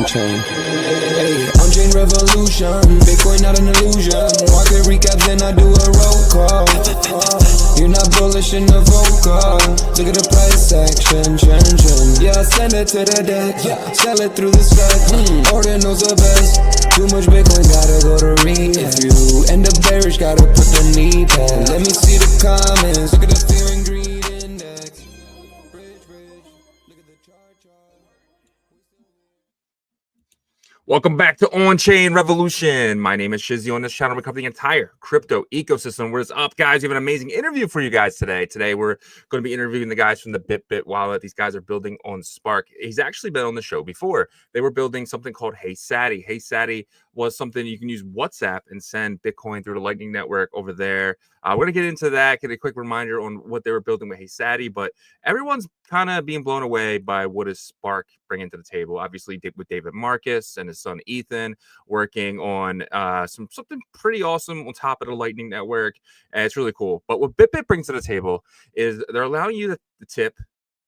on-chain. Hey, on-chain revolution, Bitcoin not an illusion. Market recap, then I do a roll call. You're not bullish in the vocal. Look at the price action, yeah, send it to the deck, sell it through the spec. Order knows the best. Too much Bitcoin, gotta go to rehab. If you end up bearish, gotta put the knee pad. Let me see the comments, look at the fear and greed index. Rich, look at the chart. Welcome back to OnChain Revolution. My name is Shizzy. On this channel, we cover the entire crypto ecosystem. What is up, guys? We have an amazing interview for you guys today. Today, we're going to be interviewing the guys from the BitBit Wallet. These guys are building on Spark. He's actually been on the show before. They were building something called HeySati. HeySati was something you can use WhatsApp and send Bitcoin through the Lightning Network over there. We're going to get into that, get a quick reminder on what they were building with HeySati, but everyone's kind of being blown away by what is Spark bringing to the table. Obviously, with David Marcus and his son Ethan working on something pretty awesome on top of the Lightning Network, and it's really cool. But what BitBit brings to the table is they're allowing you to tip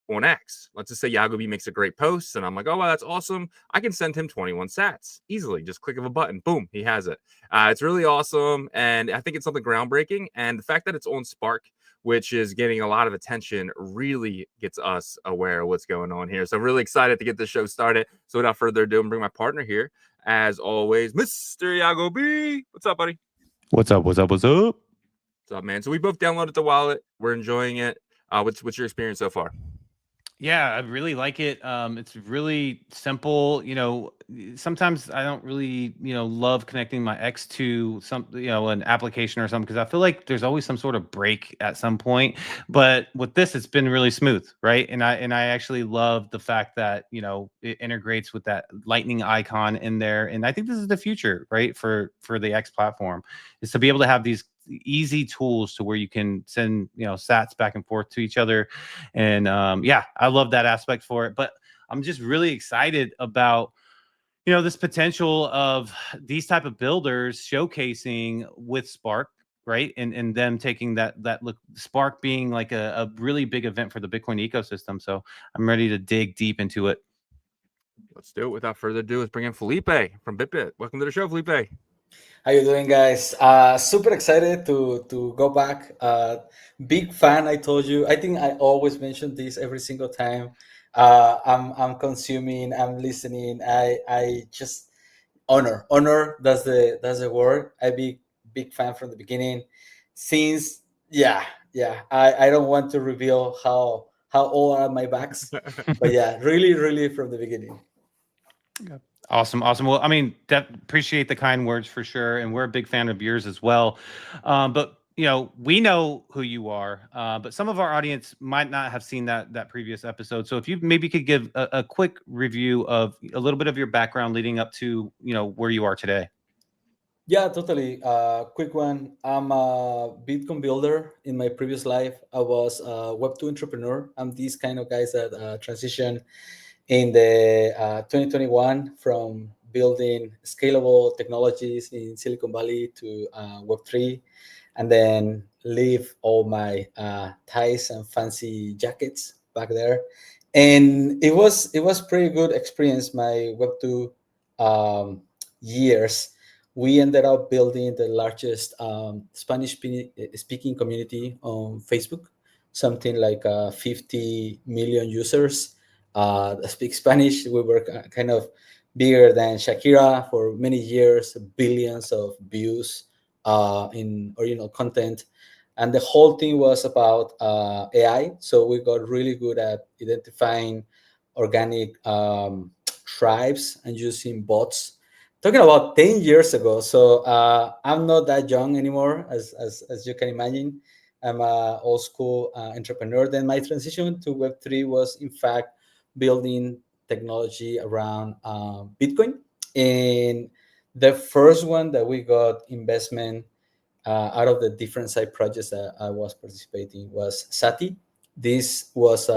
on X. Let's just say Yagobi makes a great post, and I'm like, oh, wow, that's awesome. I can send him 21 sats easily. Just click of a button. Boom, he has it. It's really awesome, and I think it's something groundbreaking. And the fact that it's on Spark, which is getting a lot of attention, really gets us aware of what's going on here. So I'm really excited to get this show started. So without further ado, I'm bringing my partner here, as always, Mr. Yagobi. What's up, buddy? What's up? What's up? What's up? What's up, man? So we both downloaded the wallet. We're enjoying it. What's your experience so far? Yeah, I really like it. It's really simple. You know, sometimes I don't really, love connecting my X to an application or something, because I feel like there's always some sort of break at some point. But with this, it's been really smooth, right? And I actually love the fact that, it integrates with that lightning icon in there. And I think this is the future, right? For the X platform, is to be able to have these easy tools to where you can send sats back and forth to each other. And yeah, I love that aspect for it. But I'm just really excited about this potential of these type of builders showcasing with Spark, right? And them taking that look, Spark being like a really big event for the Bitcoin ecosystem. So I'm ready to dig deep into it. Let's do it. Without further ado, let's bring in Felipe from BitBit. Welcome to the show, Felipe. How you doing, guys? Super excited to go back. Big fan. I told you. I think I always mention this every single time. I'm consuming. I'm listening. I just honor. That's the word. I be big fan from the beginning. Since I don't want to reveal how old are my backs, but yeah, really from the beginning. Okay. Awesome. Well, I mean, appreciate the kind words for sure, and we're a big fan of yours as well. But we know who you are, but some of our audience might not have seen that previous episode. So if you maybe could give a quick review of a little bit of your background leading up to where you are today. Yeah, totally. Quick one. I'm a Bitcoin builder. In my previous life, I was a Web2 entrepreneur. I'm these kind of guys that transition in the 2021 from building scalable technologies in Silicon Valley to Web3, and then leave all my ties and fancy jackets back there. And it was pretty good experience. My Web2 years, we ended up building the largest Spanish speaking community on Facebook, something like 50 million users. That speak Spanish. We were kind of bigger than Shakira for many years, billions of views in original content. And the whole thing was about AI. So we got really good at identifying organic tribes and using bots. Talking about 10 years ago. So I'm not that young anymore, as you can imagine. I'm an old school entrepreneur. Then my transition to Web3 was, in fact, building technology around Bitcoin. And the first one that we got investment out of the different side projects that I was participating was Sati. This was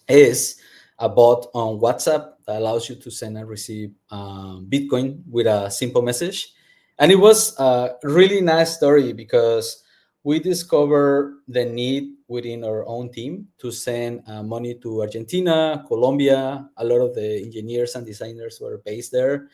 is a bot on WhatsApp that allows you to send and receive Bitcoin with a simple message. And it was a really nice story because we discovered the need within our own team to send money to Argentina, Colombia. A lot of the engineers and designers were based there,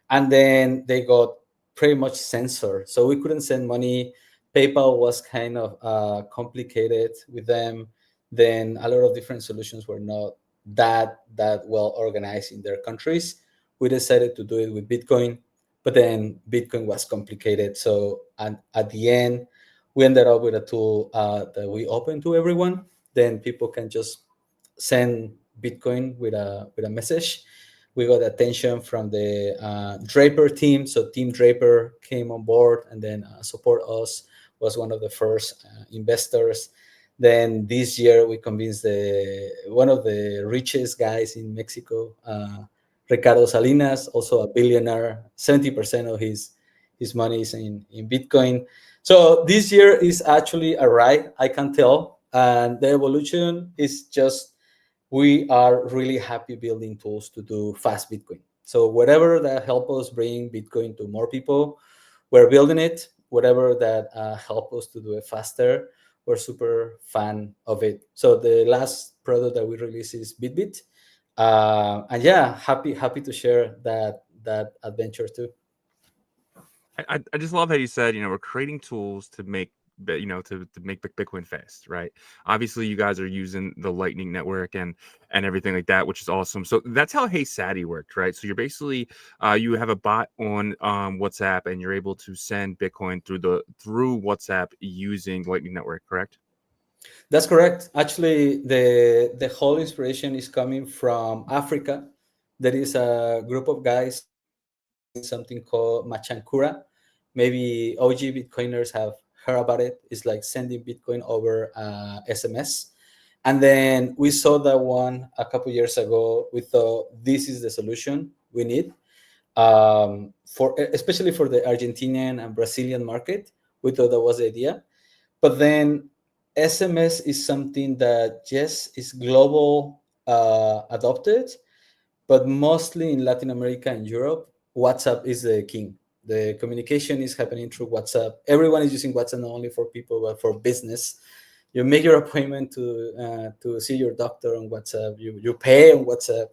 and then they got pretty much censored, so we couldn't send money. PayPal was kind of complicated with them. Then a lot of different solutions were not that well organized in their countries. We decided to do it with Bitcoin, but then Bitcoin was complicated. So at the end, we ended up with a tool that we open to everyone. Then people can just send Bitcoin with a message. We got attention from the Draper team. So Team Draper came on board and then support us, was one of the first investors. Then this year we convinced one of the richest guys in Mexico, Ricardo Salinas, also a billionaire. 70% of his money is in Bitcoin. So this year is actually a ride, I can tell. And the evolution is just, we are really happy building tools to do fast Bitcoin. So whatever that help us bring Bitcoin to more people, we're building it. Whatever that help us to do it faster, we're super fan of it. So the last product that we released is BitBit. And yeah, happy to share that adventure too. I just love how you said, we're creating tools to make, to make Bitcoin fast, right? Obviously, you guys are using the Lightning Network and everything like that, which is awesome. So that's how HeySati worked, right? So you're basically, you have a bot on WhatsApp, and you're able to send Bitcoin through WhatsApp using Lightning Network, correct? That's correct. Actually, the whole inspiration is coming from Africa. There is a group of guys something called Machankura. Maybe OG Bitcoiners have heard about it. It's like sending Bitcoin over SMS. And then we saw that one a couple years ago. We thought this is the solution we need, especially for the Argentinian and Brazilian market. We thought that was the idea. But then SMS is something that just is global adopted, but mostly in Latin America and Europe, WhatsApp is the king. The communication is happening through WhatsApp. Everyone is using WhatsApp not only for people but for business. You make your appointment to see your doctor on WhatsApp. You pay on WhatsApp.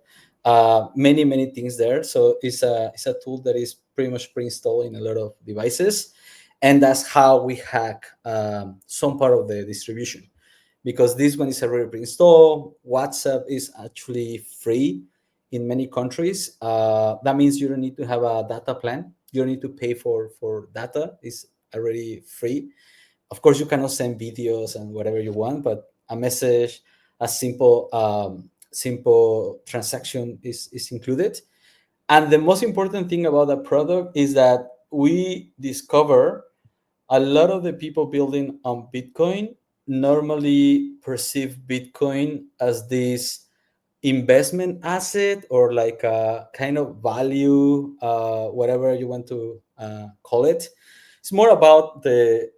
Many things there. So it's a tool that is pretty much pre-installed in a lot of devices, and that's how we hack some part of the distribution, because this one is already pre-installed. WhatsApp is actually free in many countries. That means you don't need to have a data plan. You don't need to pay for data. It's already free. Of course, you cannot send videos and whatever you want, but a message, a simple transaction is included. And the most important thing about the product is that we discover a lot of the people building on Bitcoin normally perceive Bitcoin as this investment asset or like a kind of value, whatever you want to call it. It's more about the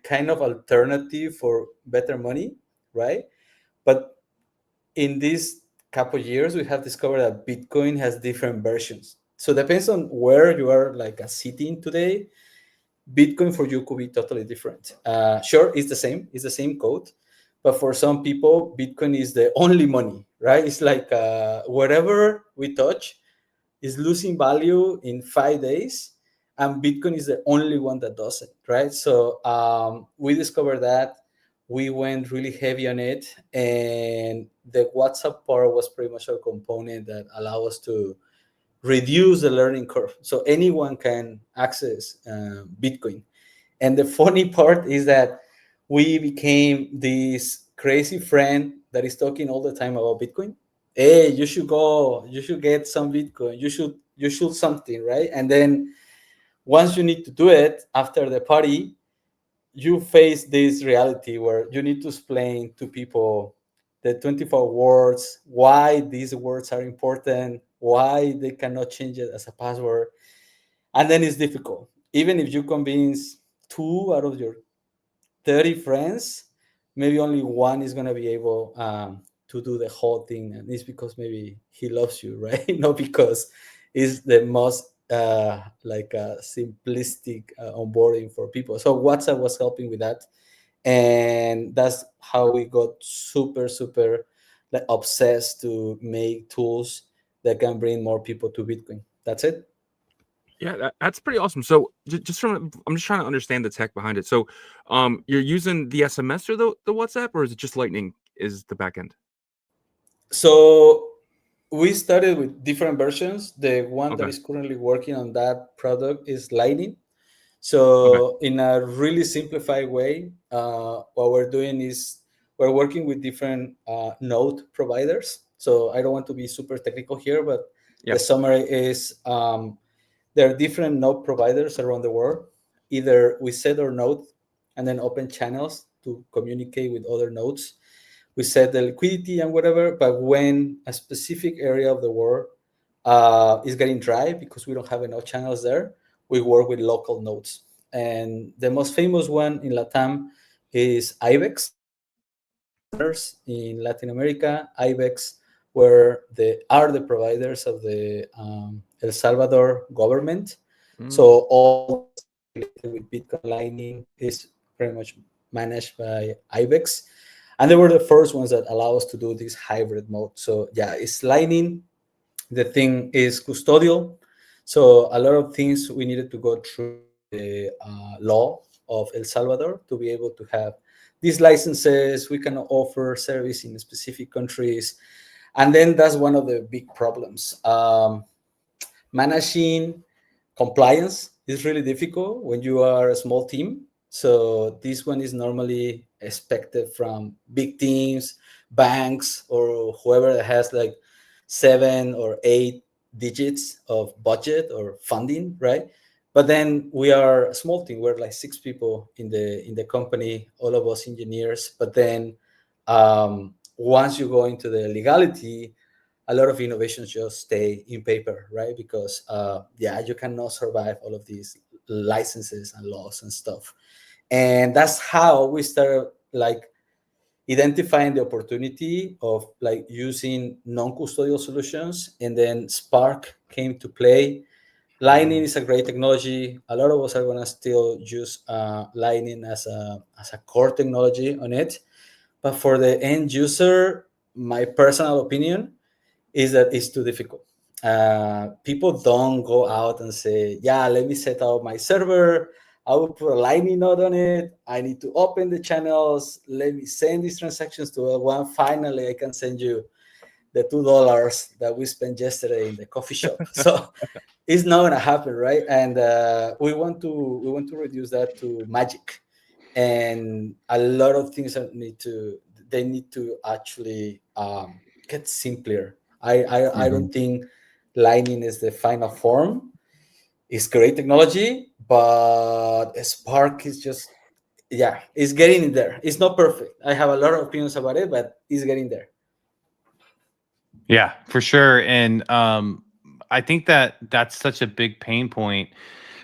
kind of alternative for better money, right? But in these couple years, we have discovered that Bitcoin has different versions. So it depends on where you are like sitting today. Bitcoin for you could be totally different. Sure, it's the same code, but for some people, Bitcoin is the only money, right? It's like whatever we touch is losing value in 5 days, and Bitcoin is the only one that does it, right? So we discovered that. We went really heavy on it, and the WhatsApp part was pretty much a component that allowed us to reduce the learning curve, so anyone can access Bitcoin. And the funny part is that we became this crazy friend that is talking all the time about Bitcoin. Hey, you should get some Bitcoin, you should something, right? And then once you need to do it after the party, you face this reality where you need to explain to people the 24 words, why these words are important, why they cannot change it as a password. And then it's difficult. Even if you convince 2 out of your 30 friends, maybe only one is going to be able to do the whole thing. And it's because maybe he loves you, right? Not because it's the most simplistic onboarding for people. So WhatsApp was helping with that. And that's how we got super like obsessed to make tools that can bring more people to Bitcoin. That's it. Yeah, that's pretty awesome. So just from I'm just trying to understand the tech behind it. So you're using the SMS or the WhatsApp, or is it just Lightning is the backend? So we started with different versions. The one that Okay. is currently working on that product is Lightning. Okay. So in a really simplified way, what we're doing is we're working with different node providers. So I don't want to be super technical here, but Yeah. the summary is there are different node providers around the world. Either we set our node and then open channels to communicate with other nodes. We set the liquidity and whatever, but when a specific area of the world is getting dry because we don't have enough channels there, we work with local nodes. And the most famous one in Latam is IBEX. In Latin America, IBEX are the providers of the El Salvador government. So all related with Bitcoin Lightning is pretty much managed by IBEX. And they were the first ones that allow us to do this hybrid mode. So yeah, it's Lightning. The thing is custodial. So a lot of things we needed to go through the law of El Salvador to be able to have these licenses. We can offer service in specific countries. And then that's one of the big problems. Managing compliance is really difficult when you are a small team. So this one is normally expected from big teams, banks, or whoever that has like 7 or 8 digits of budget or funding, right? But then we are a small team. We're like 6 people in the company, all of us engineers. But then once you go into the legality, a lot of innovations just stay in paper, right? Because you cannot survive all of these licenses and laws and stuff. And that's how we started like identifying the opportunity of like using non-custodial solutions, and then Spark came to play. Lightning is a great technology. A lot of us are gonna still use Lightning as a core technology on it, but for the end user, my personal opinion is that it's too difficult. People don't go out and say, yeah, let me set up my server. I will put a Lightning node on it. I need to open the channels. Let me send these transactions to one. Finally, I can send you the $2 that we spent yesterday in the coffee shop. So it's not gonna happen, right? And we want to reduce that to magic. And a lot of things need to actually get simpler. I don't think Lightning is the final form. It's great technology, but Spark is just it's getting there. It's not perfect. I have a lot of opinions about it, but it's getting there. Yeah, for sure. And I think that that's such a big pain point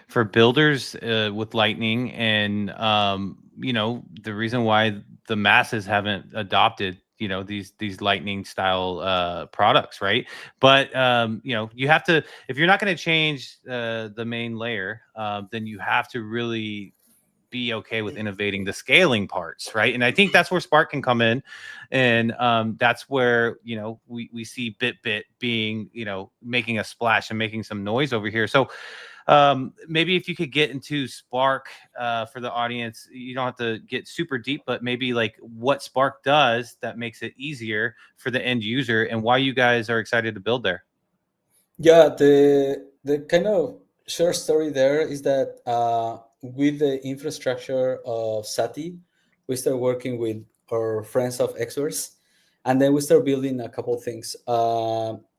for builders with Lightning, and the reason why the masses haven't adopted these Lightning style products, right? But you have to, if you're not going to change the main layer, then you have to really be okay with innovating the scaling parts, right? And I think that's where Spark can come in, and that's where we see BitBit being making a splash and making some noise over here. So maybe if you could get into Spark for the audience, you don't have to get super deep, but maybe like what Spark does that makes it easier for the end user, and why you guys are excited to build there. Yeah, the kind of short story there is that with the infrastructure of Sati, we start working with our friends of experts, and then we start building a couple of things.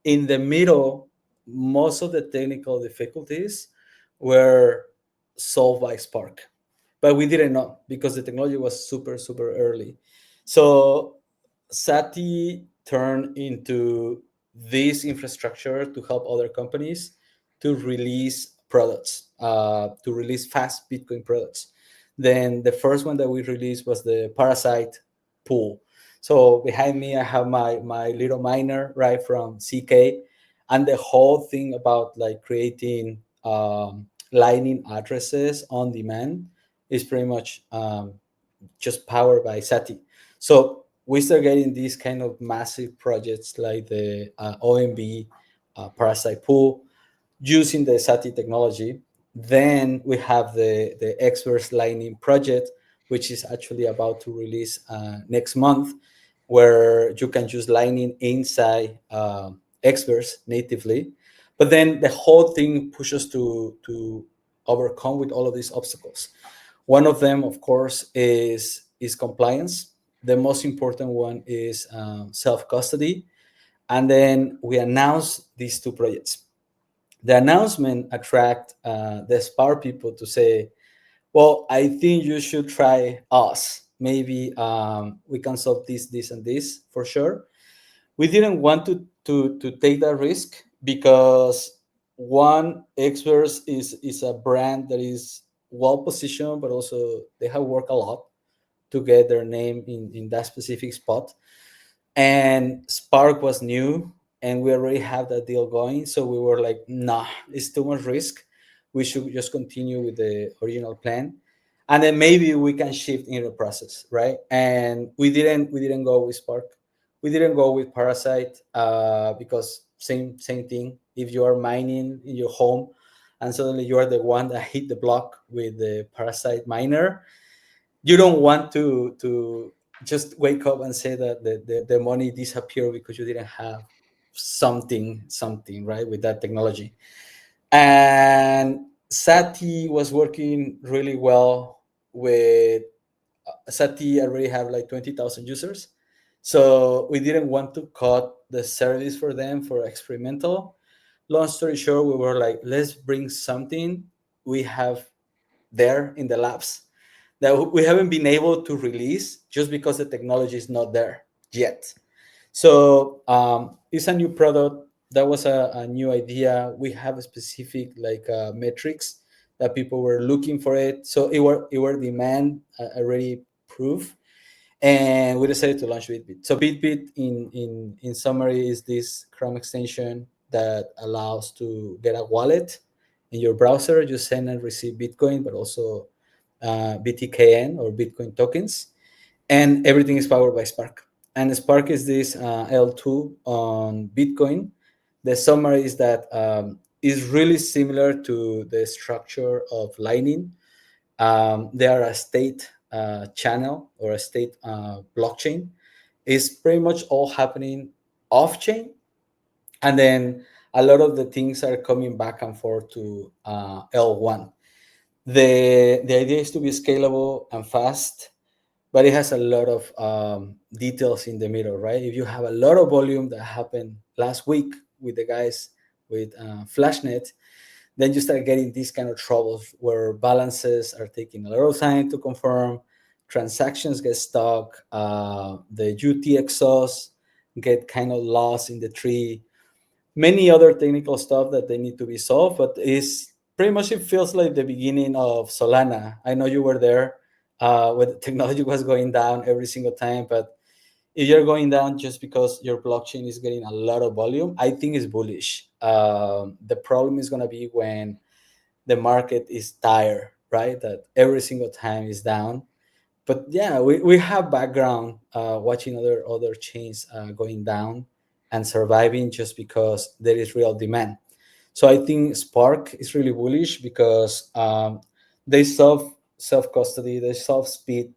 In the middle, most of the technical difficulties were solved by Spark, but we didn't know because the technology was super early. So Sati turned into this infrastructure to help other companies to release products, to release fast Bitcoin products. Then the first one that we released was the Parasite pool. So behind me, I have my little miner right from CK, and the whole thing about like creating Lightning addresses on demand is pretty much just powered by HeySati. So we start getting these kind of massive projects like the OMB Parasite Pool using the HeySati technology. Then we have the Experts Lightning project, which is actually about to release next month, where you can use Lightning inside Experts natively. But then the whole thing pushes to overcome with all of these obstacles. One of them, of course, is compliance. The most important one is self-custody. And then we announced these two projects. The announcement attract the Spark people to say, well, I think you should try us. Maybe we can solve this, and this for sure. We didn't want to take that risk because one, Experts is a brand that is well positioned, but also they have worked a lot to get their name in that specific spot. And Spark was new, and we already have that deal going. So we were like, nah, it's too much risk. We should just continue with the original plan, and then maybe we can shift in the process, right? And we didn't go with Spark. We didn't go with Parasite because same thing. If you are mining in your home and suddenly you are the one that hit the block with the Parasite miner, you don't want to just wake up and say that the money disappeared because you didn't have something right with that technology. And Sati was working really well with Sati already have like 20,000 users. So we didn't want to cut the service for them for experimental. Long story short, we were like, let's bring something we have there in the labs that we haven't been able to release just because the technology is not there yet. So it's a new product. That was a new idea. We have a specific like metrics that people were looking for it. So it were demand already proof, and we decided to launch BitBit. So BitBit, in summary, is this Chrome extension that allows to get a wallet in your browser. You send and receive Bitcoin, but also BTKN or Bitcoin tokens, and everything is powered by Spark. And Spark is this L2 on Bitcoin. The summary is that is really similar to the structure of Lightning. They are a state channel or a state blockchain. It's pretty much all happening off chain, and then a lot of the things are coming back and forth to L1. The idea is to be scalable and fast, but it has a lot of details in the middle, right? If you have a lot of volume that happened last week with the guys with Flashnet, then you start getting these kind of troubles where balances are taking a lot of time to confirm, transactions get stuck, the UTXOs get kind of lost in the tree, many other technical stuff that they need to be solved. But it's pretty much, it feels like the beginning of Solana. I know you were there when the technology was going down every single time, but if you're going down just because your blockchain is getting a lot of volume, I think it's bullish. The problem is going to be when the market is tired, right? That every single time is down. But yeah, we have background watching other chains going down and surviving just because there is real demand. So I think Spark is really bullish because they solve self-custody, they solve speed,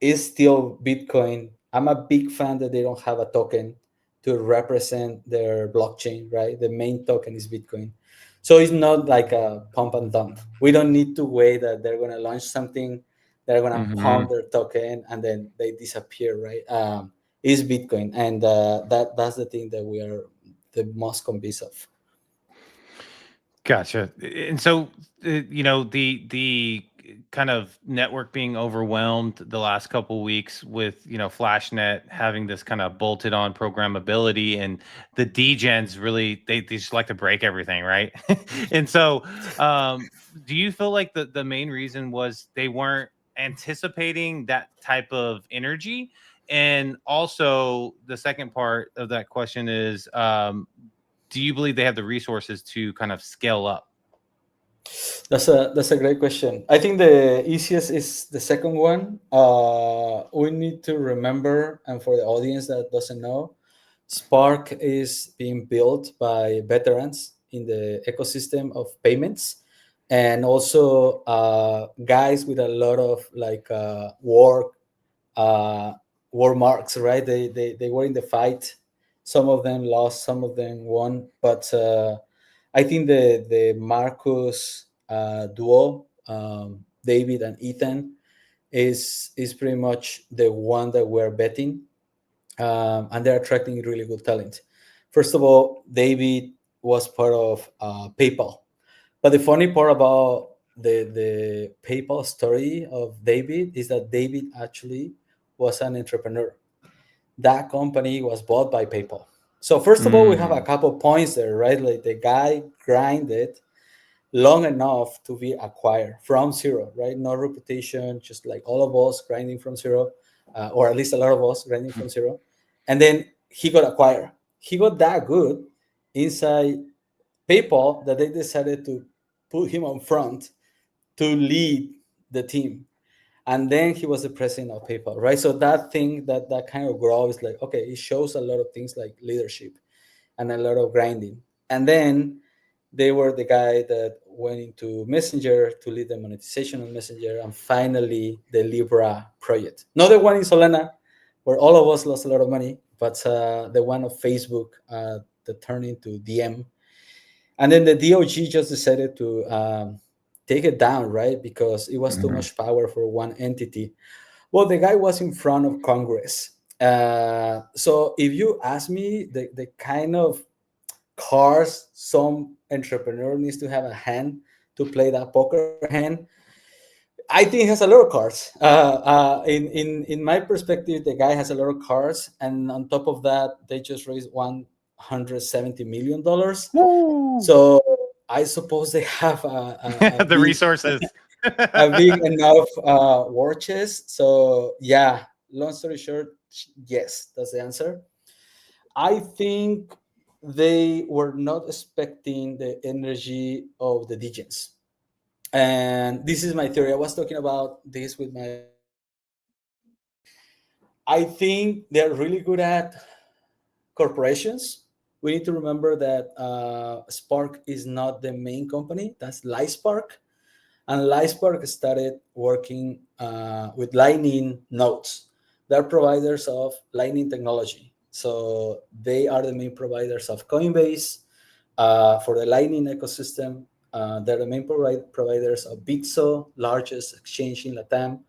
is still Bitcoin. I'm a big fan that they don't have a token to represent their blockchain, right? The main token is Bitcoin. So it's not like a pump and dump. We don't need to wait that they're going to launch something, they're going to pump their token, and then they disappear, right? Is Bitcoin. And that's the thing that we are the most convinced of. Gotcha. And so, the kind of network being overwhelmed the last couple of weeks with, Flashnet having this kind of bolted on programmability, and the degens really, they just like to break everything, right? And so, do you feel like the main reason was they weren't anticipating that type of energy? And also, the second part of that question is, do you believe they have the resources to kind of scale up? That's a great question. I think the easiest is the second one. We need to remember, and for the audience that doesn't know, Spark is being built by veterans in the ecosystem of payments, and also guys with a lot of like uh, war marks. Right? They were in the fight. Some of them lost, some of them won, but I think the Marcus duo, David and Ethan, is pretty much the one that we're betting, and they're attracting really good talent. First of all, David was part of PayPal, but the funny part about the PayPal story of David is that David actually was an entrepreneur. That company was bought by PayPal. So first of all, we have a couple points there, right? Like the guy grinded long enough to be acquired from zero, right? No reputation, just like all of us grinding from zero, or at least a lot of us grinding from zero. And then he got acquired. He got that good inside PayPal that they decided to put him on front to lead the team. And then he was the president of PayPal, right? So that thing, that kind of growth is like, okay, it shows a lot of things like leadership and a lot of grinding. And then they were the guy that went into Messenger to lead the monetization on Messenger, and finally the Libra project. Not the one in Solana, where all of us lost a lot of money, but the one of Facebook that turned into DM. And then the DOG just decided to take it down, right? Because it was too much power for one entity. Well, the guy was in front of Congress. So if you ask me, the kind of cards some entrepreneur needs to have a hand to play that poker hand, I think he has a lot of cards. In my perspective, the guy has a lot of cards, and on top of that, they just raised $170 million. So I suppose they have a The resources. a big enough war chest. So yeah, long story short, yes, that's the answer. I think they were not expecting the energy of the Degens. And this is my theory. I was talking about this with my. I think they're really good at corporations. We need to remember that Spark is not the main company. That's LightSpark. And LightSpark started working with Lightning nodes. They're providers of Lightning technology. So they are the main providers of Coinbase for the Lightning ecosystem. They're the main providers of Bitso, largest exchange in Latam.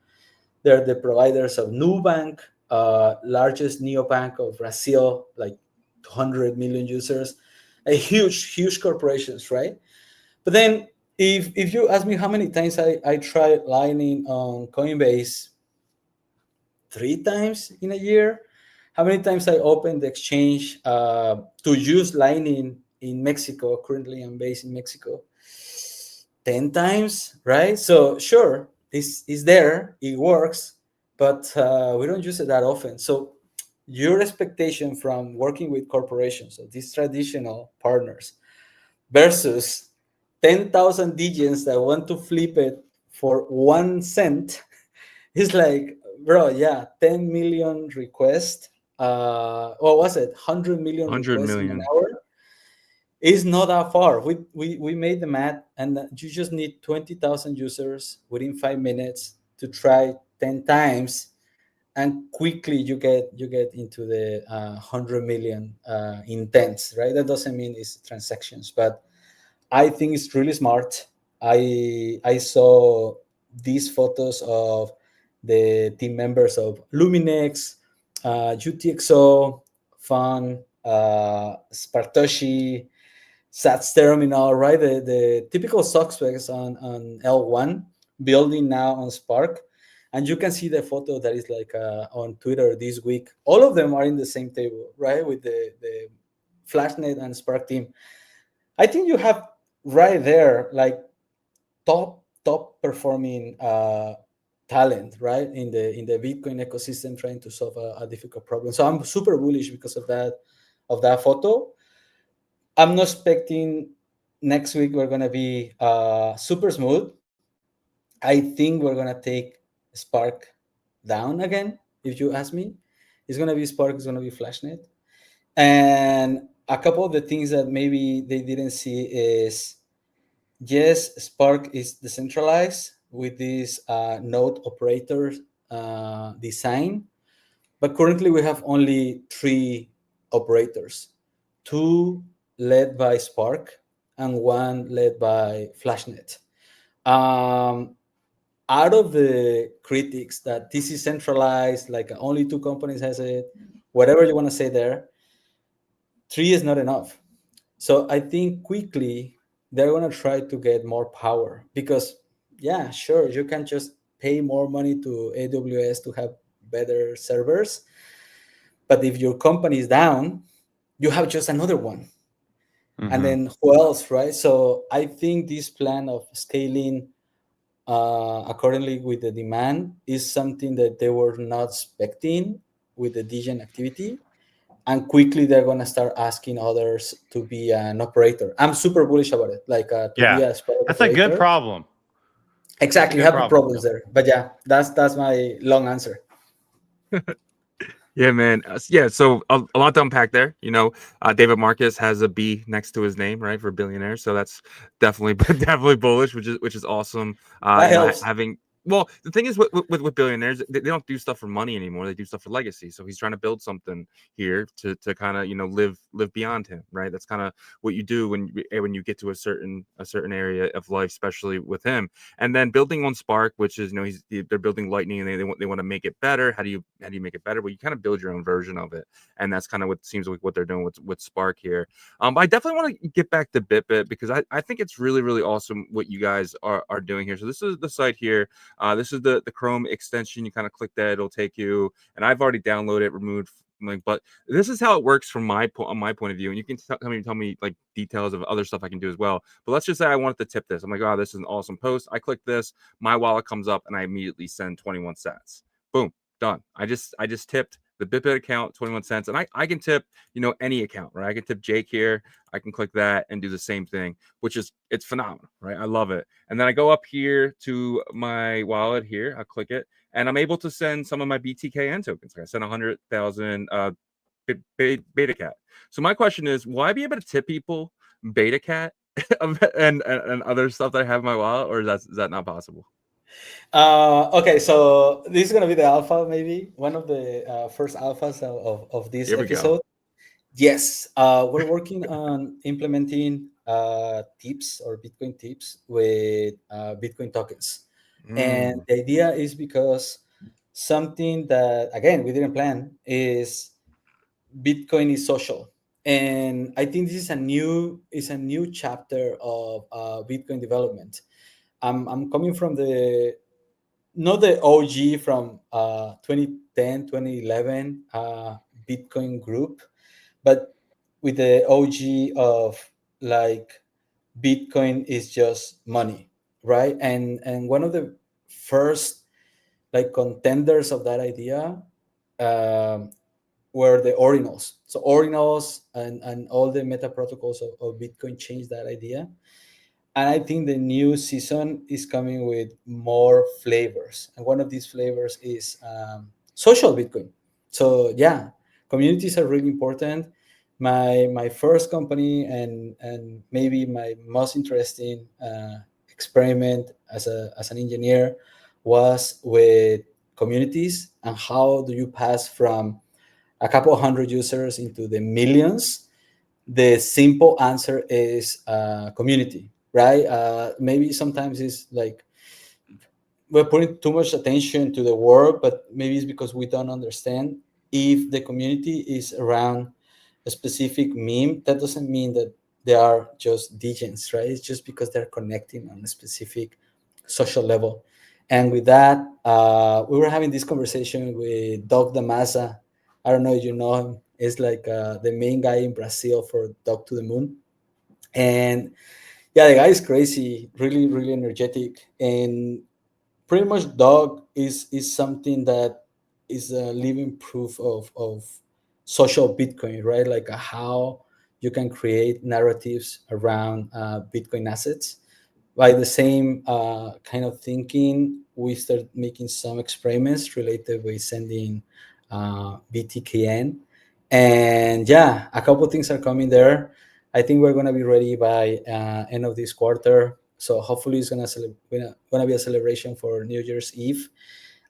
They're the providers of Nubank, largest neobank of Brazil, like 200 million users. A huge corporations, right? But then if you ask me how many times I tried Lightning on Coinbase, 3 times in a year. How many times I opened the exchange to use Lightning in Mexico? Currently, I'm based in Mexico. 10 times, right? So sure, it's there, it works, but we don't use it that often. So your expectation from working with corporations, so these traditional partners, versus 10,000 Degens that want to flip it for 1 cent is like, bro, yeah, 10 million requests. What was it? 100 million 100 requests in an million. hour. It's not that far. We made the math, and you just need 20,000 users within 5 minutes to try 10 times, and quickly you get into the 100 million intents, right? That doesn't mean it's transactions, but I think it's really smart. I saw these photos of the team members of Luminex, UTXO, Fun, Spartoshi, SATS Terminal, right? The typical suspects on L1 building now on Spark. And you can see the photo that is like on Twitter this week. All of them are in the same table, right? With the Flashnet and Spark team. I think you have right there like top performing talent, right, in the Bitcoin ecosystem trying to solve a difficult problem. So I'm super bullish because of that photo. I'm not expecting next week we're gonna be super smooth. I think we're gonna take Spark down again. If you ask me, it's gonna be Spark. It's gonna be Flashnet. And a couple of the things that maybe they didn't see is, yes, Spark is decentralized with this node operator design, but currently we have only 3 operators, 2 led by Spark and 1 led by Flashnet. Um, Out of the critics that this is centralized, like only 2 companies has it, whatever you want to say there, 3 is not enough. So I think quickly they're going to try to get more power because, yeah, sure, you can just pay more money to AWS to have better servers. But if your company is down, you have just another one. And then who else, right? So I think this plan of scaling accordingly with the demand is something that they were not expecting with the degen activity. And quickly they're going to start asking others to be an operator. I'm super bullish about it, like to be a Spark That's a operator. good problem. Exactly, you good have the problem. problems there. But yeah, that's my long answer. Yeah, man. Yeah, so a lot to unpack there. David Marcus has a B next to his name, right, for billionaire. So that's definitely definitely bullish, which is awesome. That helps. Having well, the thing is with billionaires, they don't do stuff for money anymore. They do stuff for legacy. So he's trying to build something here to kind of live beyond him, right? That's kind of what you do when you get to a certain area of life, especially with him. And then building on Spark, which is they're building Lightning, and they want to make it better. How do you make it better? Well, you kind of build your own version of it, and that's kind of what seems like what they're doing with Spark here. I definitely want to get back to BitBit because I think it's really really awesome what you guys are doing here. So this is the site here. This is the Chrome extension. You kind of click that, it'll take you, and I've already downloaded it, removed link, but this is how it works from my point of view, and you can tell me like details of other stuff I can do as well. But let's just say I wanted to tip this. I'm like, oh, this is an awesome post. I click this, my wallet comes up, and I immediately send 21 cents. Boom, done. I just tipped the BitBit account 21 cents, and I can tip any account, right? I can tip Jake here. I can click that and do the same thing, it's phenomenal, right? I love it. And then I go up here to my wallet here. I click it, and I'm able to send some of my BTKN tokens. Like I sent 100,000 Beta Cat. So my question is, will I be able to tip people Beta Cat and other stuff that I have in my wallet, or is that not possible? Okay, so this is gonna be the alpha, maybe one of the first alphas of this Here we episode. go. Yes, we're working on implementing tips or Bitcoin tips with Bitcoin tokens. And the idea is because something that, again, we didn't plan is Bitcoin is social. And I think this is a new chapter of Bitcoin development. I'm coming from not the OG from 2010, 2011 Bitcoin group, but with the OG of like Bitcoin is just money, right? And one of the first like contenders of that idea um, were the ordinals. So ordinals and all the meta protocols of Bitcoin changed that idea. And I think the new season is coming with more flavors. And one of these flavors is social Bitcoin. So yeah, communities are really important. My first company and maybe my most interesting experiment as an engineer was with communities and how do you pass from a couple hundred users into the millions. The simple answer is community, right? Maybe sometimes it's like we're putting too much attention to the work, but maybe it's because we don't understand. If the community is around a specific meme, that doesn't mean that they are just degens, right? It's just because they're connecting on a specific social level. And with that, we were having this conversation with Doug Damasa. I don't know if you know him. It's like the main guy in Brazil for Dog to the Moon. And yeah, the guy is crazy, really, really energetic. And pretty much Dog is something that is a living proof of social Bitcoin, right? Like how you can create narratives around Bitcoin assets. By the same kind of thinking, we start making some experiments related with sending BTKN. And yeah, a couple things are coming there. I think we're going to be ready by end of this quarter. So hopefully it's going to be a celebration for New Year's Eve.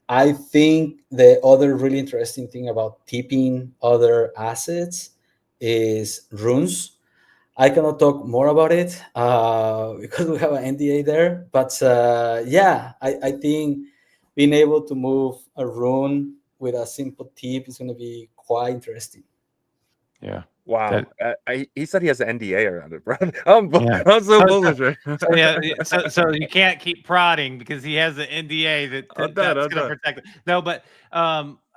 I think the other really interesting thing about tipping other assets is runes. I cannot talk more about it because we have an NDA there. But yeah, I think being able to move a rune with a simple tip is going to be quite interesting. Yeah. Wow. He said he has an NDA around it, bro. Yeah. I'm so bullish. Right? So you can't keep prodding because he has an NDA that's going to protect it. No, but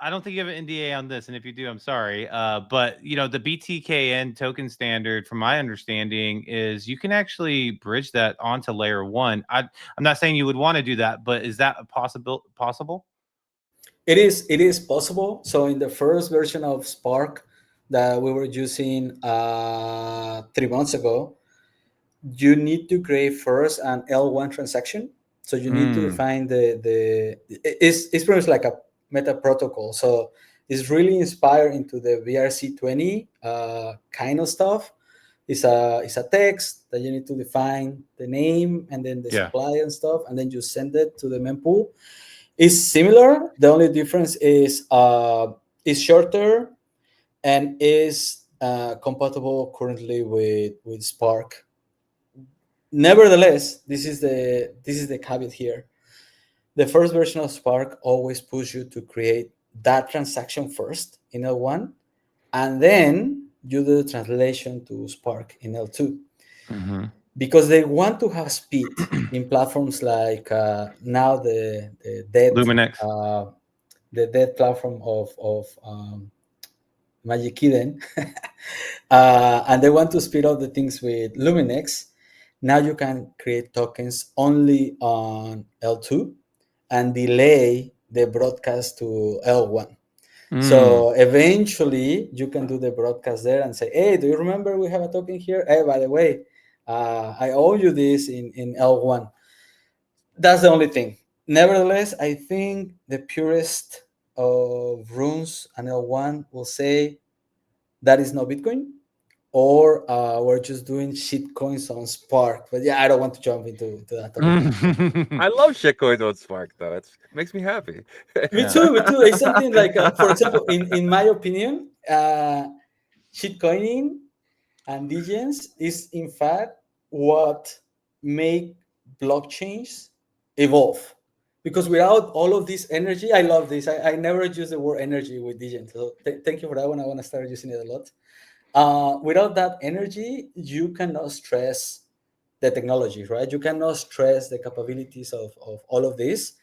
I don't think you have an NDA on this, and if you do, I'm sorry. But the BTKN token standard, from my understanding, is you can actually bridge that onto layer 1. I'm not saying you would want to do that, but is that possible? It is possible. So in the first version of Spark that we were using 3 months ago, you need to create first an L1 transaction. So you need to define it's pretty much like a meta protocol. So it's really inspired into the BRC20 kind of stuff. It's a text that you need to define the name and then the supply and stuff, and then you send it to the mempool. It's similar. The only difference is it's shorter and is compatible currently with Spark. Nevertheless, this is the caveat here. The first version of Spark always pushes you to create that transaction first in L1, and then you do the translation to Spark in L2. Mm-hmm. Because they want to have speed in platforms like now the dead Luminex, the dead platform of Magic Eden, and they want to speed up the things with Luminex. Now you can create tokens only on L2 and delay the broadcast to L1. So eventually you can do the broadcast there and say, hey, do you remember we have a token here? Hey, by the way, I owe you this in L1. That's the only thing. Nevertheless, I think the purest of runes and L1 will say that is not Bitcoin, or we're just doing shit coins on Spark. But yeah, I don't want to jump into that topic. I love shitcoins on Spark, though. It makes me happy. Me too. It's something like, for example, in my opinion, shitcoining and degens is in fact what make blockchains evolve. Because without all of this energy, I love this. I never use the word energy with degen. So thank you for that one. I want to start using it a lot. Without that energy, you cannot stress the technology, right? You cannot stress the capabilities of all of this.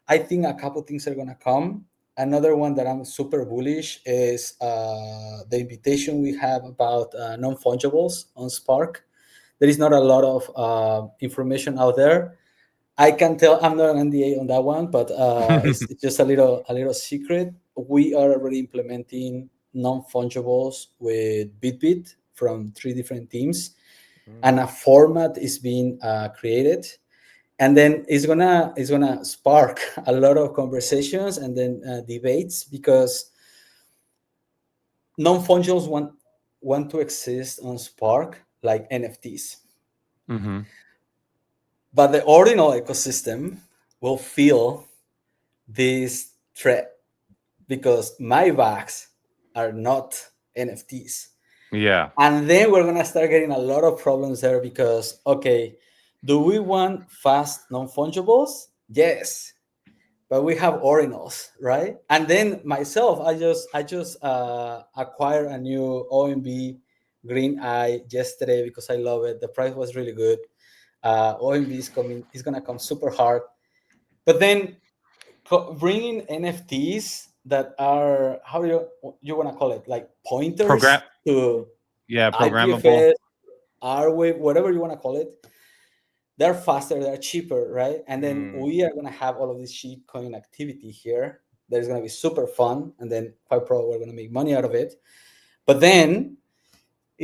I think a couple things are going to come. Another one that I'm super bullish is the invitation we have about non-fungibles on Spark. There is not a lot of information out there. I can tell I'm not an NDA on that one, but it's just a little secret. We are already implementing non-fungibles with BitBit from 3 different teams, and a format is being created. And then it's gonna spark a lot of conversations and then debates, because non-fungibles want to exist on Spark like NFTs. Mm-hmm. But the ordinal ecosystem will feel this threat because my bags are not NFTs. Yeah. And then we're gonna start getting a lot of problems there because, okay, do we want fast non-fungibles? Yes, but we have ordinals, right? And then myself, I just acquired a new OMB Green Eye yesterday because I love it. The price was really good. OMB is gonna come super hard. But then bringing NFTs that are, how do you want to call it, like pointers to programmable IPFS, R-Wave, whatever you want to call it. They're faster, they're cheaper, right? And then we are going to have all of this shitcoin activity here. That is going to be super fun, and then quite probably we're going to make money out of it. But then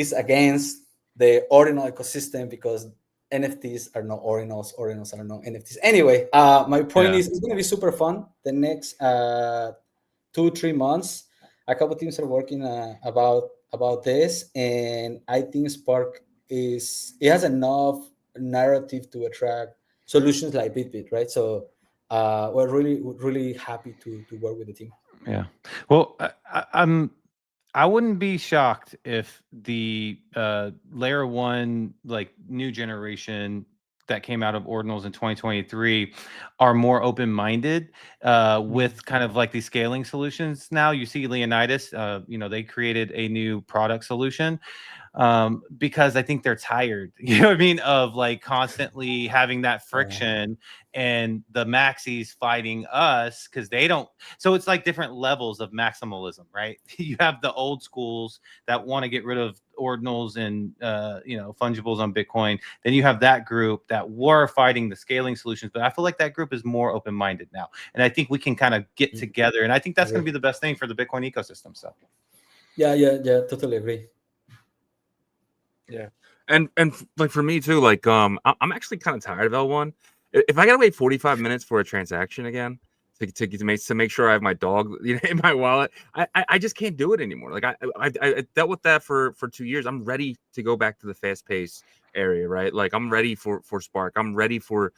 is against the ordinal ecosystem because NFTs are not ordinals, ordinals are not NFTs. Anyway, my point is it's going to be super fun. The next 2-3 months, a couple teams are working about this, and I think Spark has enough narrative to attract solutions like BitBit, right? So we're really happy to work with the team. Yeah. Well, I wouldn't be shocked if the layer one, like new generation that came out of ordinals in 2023 are more open-minded with kind of like these scaling solutions. Now you see Leonidas, they created a new product solution because I think they're tired, you know what I mean, of like constantly having that friction and the maxis fighting us because they don't. So it's like different levels of maximalism, right? You have the old schools that want to get rid of ordinals and fungibles on Bitcoin. Then you have that group that were fighting the scaling solutions, but I feel like that group is more open-minded now, and I think we can kind of get together, and I think that's going to be the best thing for the Bitcoin ecosystem. So yeah, totally agree. Yeah, and like for me too, like I'm actually kind of tired of L1. If I gotta wait 45 minutes for a transaction again to make sure I have my dog, in my wallet, I just can't do it anymore. Like I dealt with that for 2 years. I'm ready to go back to the fast pace area, right? Like I'm ready for Spark. I'm ready for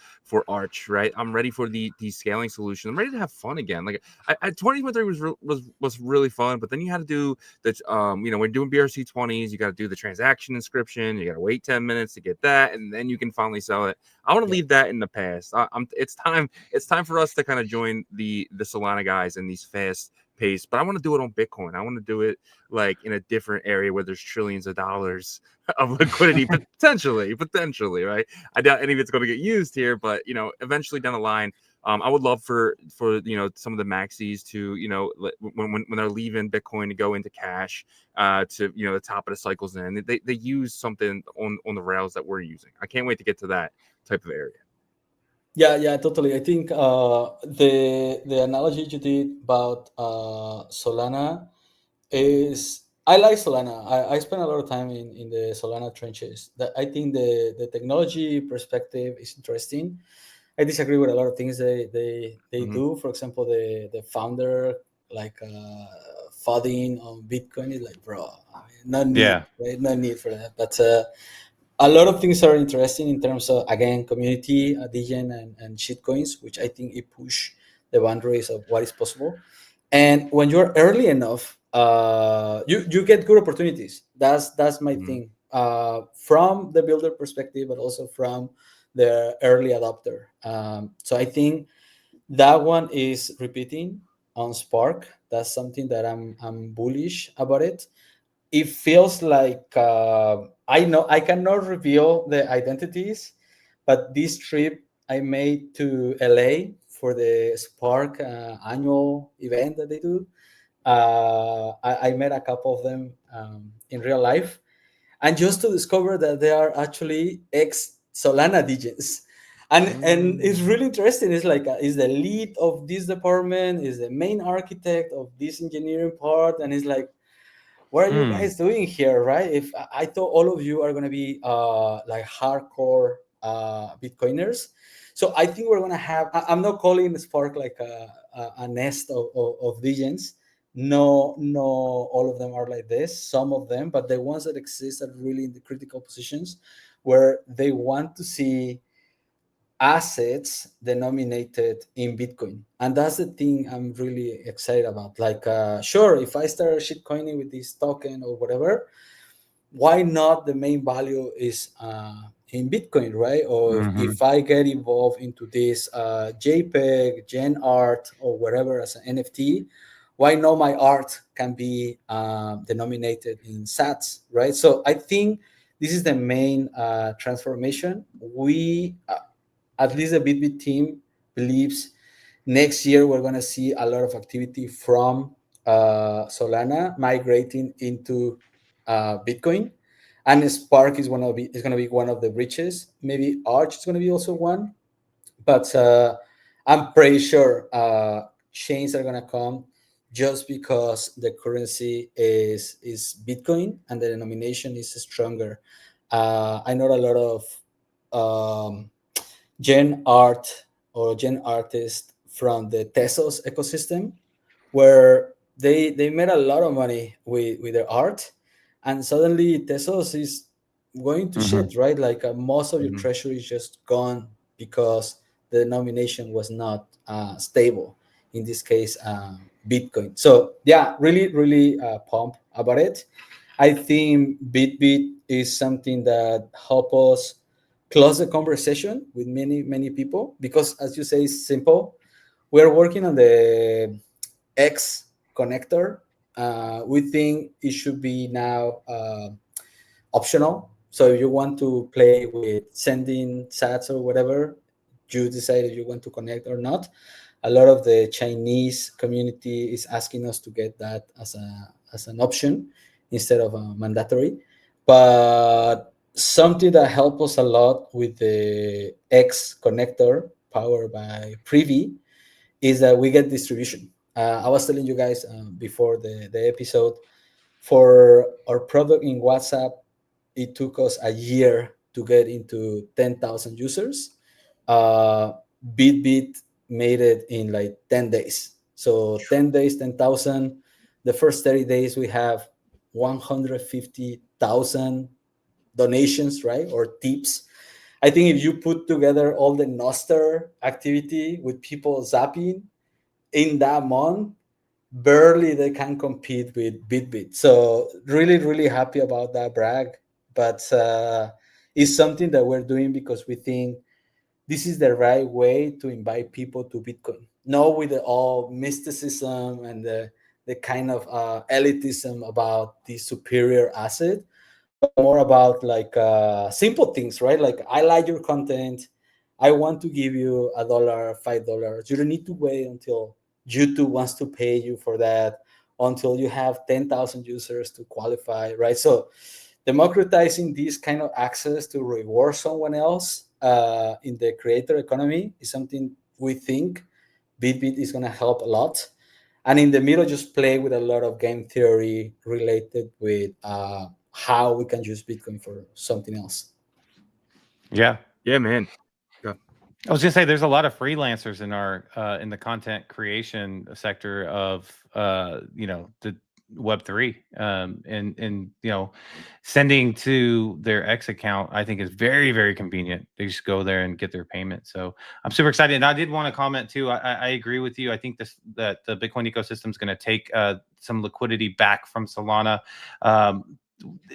Arch, right? I'm ready for the scaling solution. I'm ready to have fun again. Like 2023 was really fun, but then you had to do that. When doing BRC20s, you got to do the transaction inscription. You got to wait 10 minutes to get that, and then you can finally sell it. I want to leave that in the past. It's time for us to kind of join the Solana guys in these fast pace, but I want to do it on Bitcoin. I want to do it like in a different area where there's trillions of dollars of liquidity potentially, right? I doubt any of it's going to get used here, but eventually down the line, I would love for some of the maxis to when they're leaving Bitcoin to go into cash to the top of the cycles, and they use something on the rails that we're using. I can't wait to get to that type of area. Yeah, totally. I think the analogy you did about Solana is, I like Solana. I spend a lot of time in the Solana trenches. I think the technology perspective is interesting. I disagree with a lot of things they do. For example, the founder like FUDing on Bitcoin is like, bro, no need, right? No need for that. But a lot of things are interesting in terms of, again, community adhesion and shitcoins, which I think it push the boundaries of what is possible. And when you're early enough, you get good opportunities. That's my thing, from the builder perspective, but also from the early adopter. So I think that one is repeating on Spark. That's something that I'm bullish about it. It feels like I know I cannot reveal the identities, but this trip I made to LA for the Spark annual event that they do, I met a couple of them in real life, and just to discover that they are actually ex Solana DJs. And it's really interesting. It's like is the lead of this department, is the main architect of this engineering part, and it's like, what are you guys doing here, right? If I thought all of you are going to be like hardcore Bitcoiners. So I think we're going to have, I'm not calling Spark like a nest of DJs. No, all of them are like this, some of them, but the ones that exist are really in the critical positions where they want to see assets denominated in Bitcoin. And that's the thing I'm really excited about. Like, sure, if I start shitcoining with this token or whatever, why not the main value is in Bitcoin, right? Or if I get involved into this JPEG, Gen Art, or whatever as an NFT, why not my art can be denominated in sats, right? So I think this is the main transformation. We, at least the BitBit team, believes next year we're going to see a lot of activity from Solana migrating into Bitcoin, and Spark is going to be one of the bridges. Maybe Arch is going to be also one, but I'm pretty sure chains are going to come just because the currency is Bitcoin and the denomination is stronger. I know a lot of gen art or gen artists from the Tesos ecosystem, where they made a lot of money with their art, and suddenly Tesos is going to shit, right? Like most of your treasury is just gone because the denomination was not stable. In this case, Bitcoin. So yeah, really pumped about it. I think BitBit is something that help us close the conversation with many people, because as you say, it's simple. We're working on the X connector. We think it should be now optional. So if you want to play with sending sats or whatever, you decide if you want to connect or not. A lot of the Chinese community is asking us to get that as an option instead of mandatory. But something that helped us a lot with the X connector powered by Privy is that we get distribution. I was telling you guys before the episode, for our product in WhatsApp, it took us a year to get into 10,000 users. BitBit made it in like 10 days. So 10 days, 10,000. The first 30 days, we have 150,000 donations, right? Or tips. I think if you put together all the Noster activity with people zapping in that month, barely they can compete with BitBit. So really happy about that brag. But it's something that we're doing because we think this is the right way to invite people to Bitcoin. Not with the all mysticism and the kind of elitism about the superior asset, but more about like simple things, right? Like, I like your content. I want to give you $1, $5. You don't need to wait until YouTube wants to pay you for that, until you have 10,000 users to qualify, right? So democratizing this kind of access to reward someone else in the creator economy is something we think BitBit is going to help a lot. And in the middle, just play with a lot of game theory related with how we can use Bitcoin for something else. Yeah. Yeah, man. I was gonna say there's a lot of freelancers in our in the content creation sector of the Web3, and sending to their X account, I think, is very convenient. They just go there and get their payment. So I'm super excited. And I did want to comment too. I agree with you. I think that the Bitcoin ecosystem is going to take some liquidity back from Solana.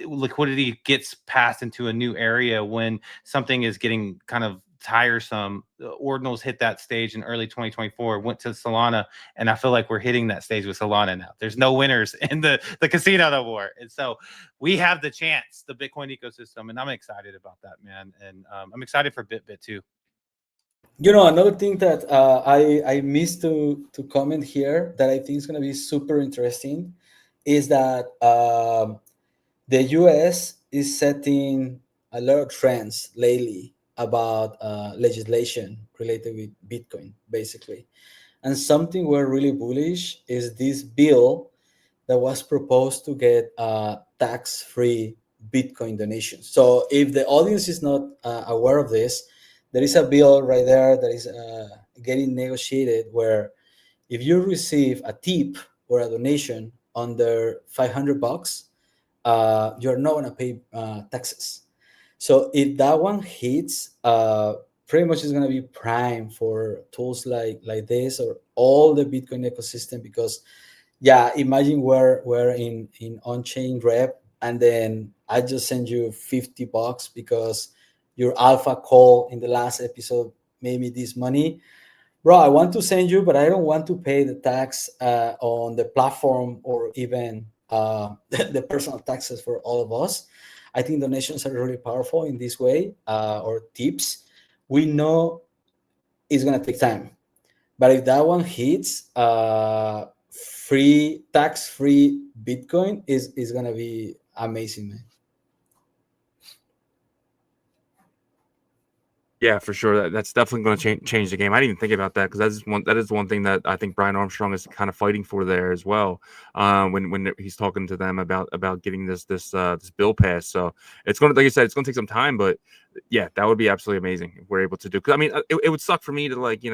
Liquidity gets passed into a new area when something is getting kind of tiresome. Ordinals hit that stage in early 2024, went to Solana, and I feel like we're hitting that stage with Solana now. There's no winners in the casino no more. And so we have the chance, the Bitcoin ecosystem, and I'm excited about that, man. And I'm excited for BitBit too. Another thing that I missed to comment here that I think is going to be super interesting is that the US is setting a lot of trends lately about legislation related with Bitcoin, basically. And something we're really bullish is this bill that was proposed to get tax-free Bitcoin donations. So if the audience is not aware of this, there is a bill right there that is getting negotiated where if you receive a tip or a donation under $500, you're not going to pay taxes. So if that one hits, pretty much is going to be prime for tools like this or all the Bitcoin ecosystem. Because yeah, imagine we're in on-chain rep, and then I just send you $50 because your alpha call in the last episode made me this money. Bro, I want to send you, but I don't want to pay the tax on the platform or even the personal taxes for all of us. I think donations are really powerful in this way, or tips. We know it's going to take time, but if that one hits, free tax-free Bitcoin is going to be amazing, man. Yeah, for sure. That's definitely going to change the game. I didn't even think about that because that is one thing that I think Brian Armstrong is kind of fighting for there as well. When he's talking to them about getting this bill passed. So it's going to, like you said, it's going to take some time, but yeah, that would be absolutely amazing if we're able to do. Because I mean, it would suck for me to, like,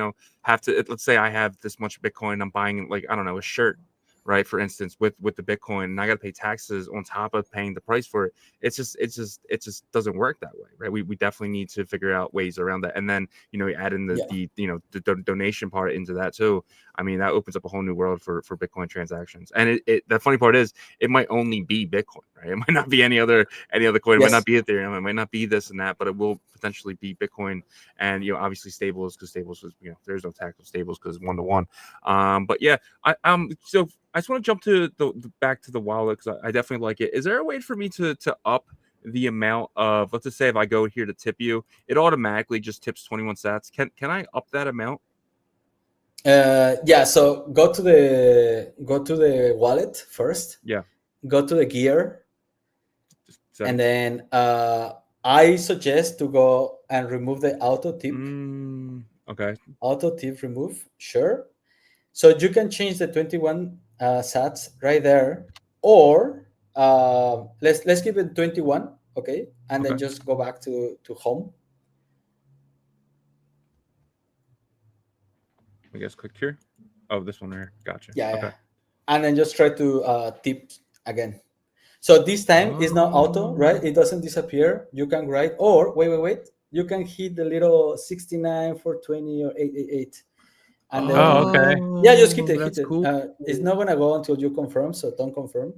have to. Let's say I have this much Bitcoin, I'm buying, like, I don't know, a shirt, right? For instance, with the Bitcoin, and I got to pay taxes on top of paying the price for it. It just doesn't work that way, right? We definitely need to figure out ways around that, and then add in the donation part into that too. I mean, that opens up a whole new world for Bitcoin transactions. And the funny part is, it might only be Bitcoin, right? It might not be any other coin. It might not be Ethereum. It might not be this and that, but it will potentially be Bitcoin. And obviously stables, because stables is, there's no tax on stables because 1-to-1. But yeah, so I just want to jump to back to the wallet, because I definitely like it. Is there a way for me to up the amount of, let's just say if I go here to tip you, it automatically just tips 21 sats. Can I up that amount? Yeah. So go to the wallet first. Yeah. Go to the gear, and then I suggest to go and remove the auto tip. Okay. Auto tip remove. Sure. So you can change the 21 sats right there, or let's give it 21, okay, and then just go back to home. I guess click here. Oh, this one there. Gotcha. Yeah, okay. yeah. And then just try to tip again. So this time it's not auto, right? It doesn't disappear. You can write, or wait. You can hit the little 69 420 or 888. And then, okay. Yeah, just hit it. That's cool. It's not gonna go until you confirm, so don't confirm.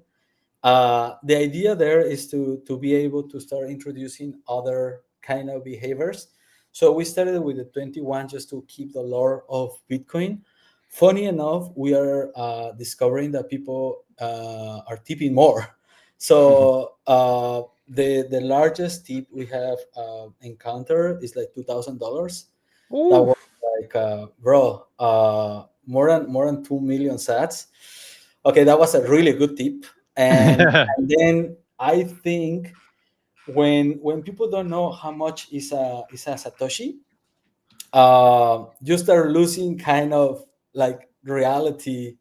The idea there is to be able to start introducing other kind of behaviors. So we started with the 21 just to keep the lore of Bitcoin. Funny enough, we are discovering that people are tipping more. So the largest tip we have encountered is like $2,000. That was like, bro, more than 2 million sats. Okay, that was a really good tip. And then I think when people don't know how much is a satoshi, you start losing kind of like reality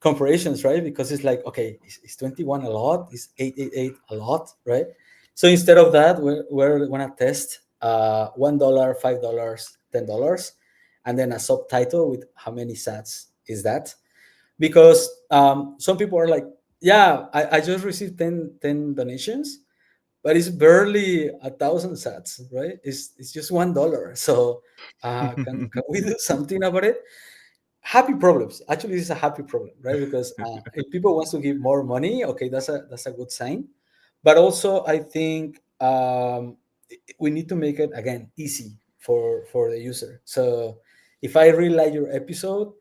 comparisons, right? Because it's like, okay, is 21 a lot? Is 888 a lot, right? So instead of that, we're gonna test $1, $5, $10, and then a subtitle with how many sats is that. Because some people are like, yeah, I just received 10 donations, but it's barely 1,000 sats, right? It's just $1. So can we do something about it? Happy problems. Actually, it's a happy problem, right? Because if people wants to give more money, okay, that's a good sign. But also, I think we need to make it again easy for the user. So if I really like your episode,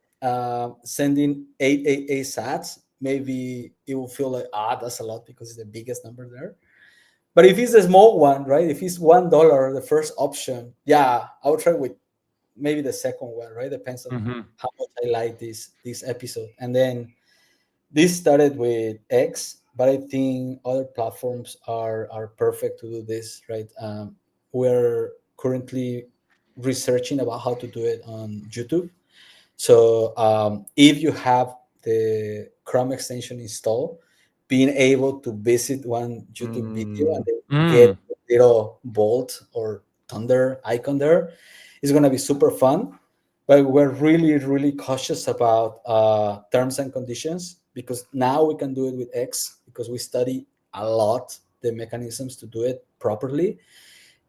sending 888 sats, maybe it will feel like, that's a lot because it's the biggest number there. But if it's a small one, right? If it's $1, the first option, yeah, I'll try with maybe the second one, right? Depends on how much I like this episode. And then this started with X, but I think other platforms are perfect to do this, right? We're currently researching about how to do it on YouTube. So if you have the Chrome extension installed, being able to visit one YouTube video and then get a little bolt or thunder icon there is going to be super fun. But we're really, really cautious about terms and conditions, because now we can do it with X because we study a lot the mechanisms to do it properly.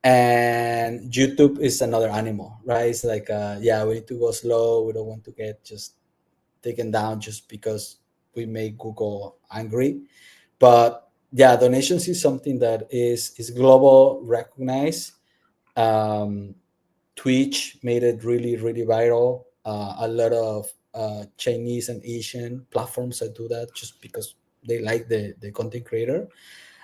And YouTube is another animal, right? It's like, yeah, we need to go slow. We don't want to get just taken down just because we make Google angry. But yeah, donations is something that is global recognized. Twitch made it really, really viral. A lot of Chinese and Asian platforms that do that just because they like the content creator.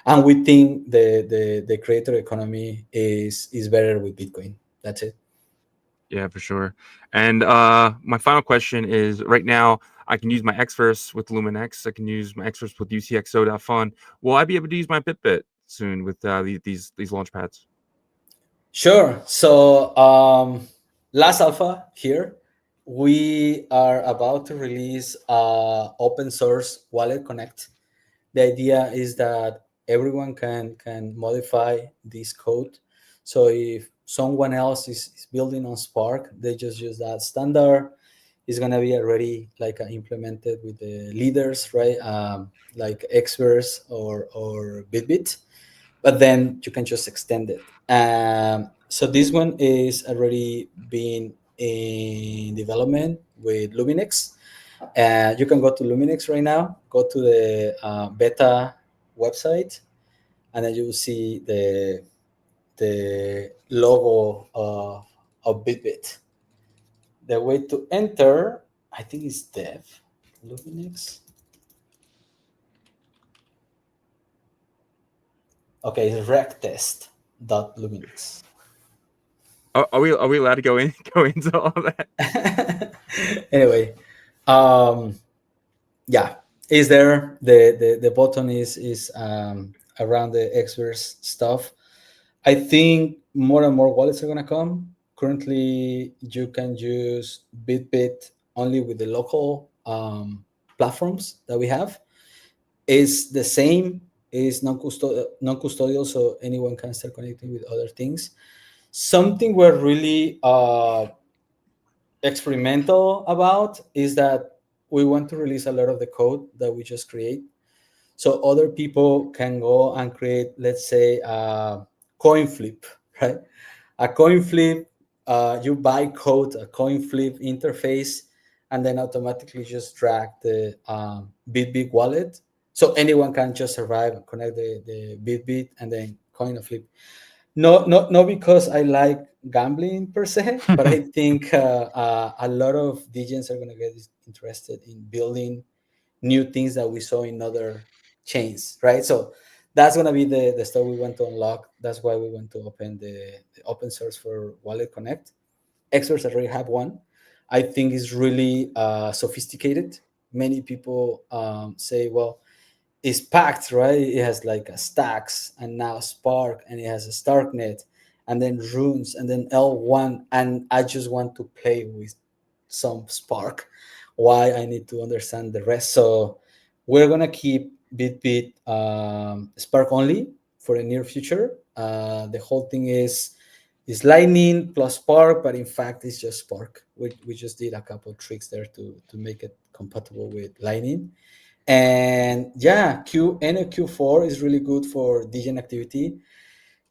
And we think the creator economy is better with Bitcoin. That's it. Yeah, for sure. And my final question is, right now I can use my Xverse with LumenX. I can use my Xverse with UTXO.fun. Will I be able to use my BitBit soon with these launch pads? Sure. So last alpha here, we are about to release open source wallet connect. The idea is that everyone can modify this code. So if someone else is building on Spark, they just use that standard. It's gonna be already like implemented with the leaders, right? Like experts or BitBit, but then you can just extend it. So this one is already being in development with Luminex. You can go to Luminex right now, go to the beta website, and then you will see the logo of BitBit. The way to enter, I think, is dev. Luminex. Okay, it's rectest.luminex. Are we allowed to go into all of that? Anyway, yeah, is there the button is around the experts stuff. I think more and more wallets are gonna come. Currently, you can use BitBit only with the local platforms that we have. Is the same, is non-custodial, so anyone can start connecting with other things. Something we're really experimental about is that we want to release a lot of the code that we just create, so other people can go and create, let's say, a coin flip, right? A coin flip, you buy code, a coin flip interface, and then automatically just drag the BitBit wallet, so anyone can just arrive and connect the BitBit and then coin a flip. No, not because I like gambling per se, but I think a lot of DJs are going to get interested in building new things that we saw in other chains, right? So that's going to be the stuff we want to unlock. That's why we want to open the open source for Wallet Connect. Experts already have one. I think it's really sophisticated. Many people say, well, it's packed, right? It has like a stacks and now Spark, and it has a Starknet and then runes and then L1, and I just want to play with some Spark. Why I need to understand the rest? So we're gonna keep BitBit Spark only for the near future. The whole thing is Lightning plus Spark, but in fact it's just Spark. We just did a couple tricks there to make it compatible with Lightning. And yeah, end of Q4 is really good for DJing activity.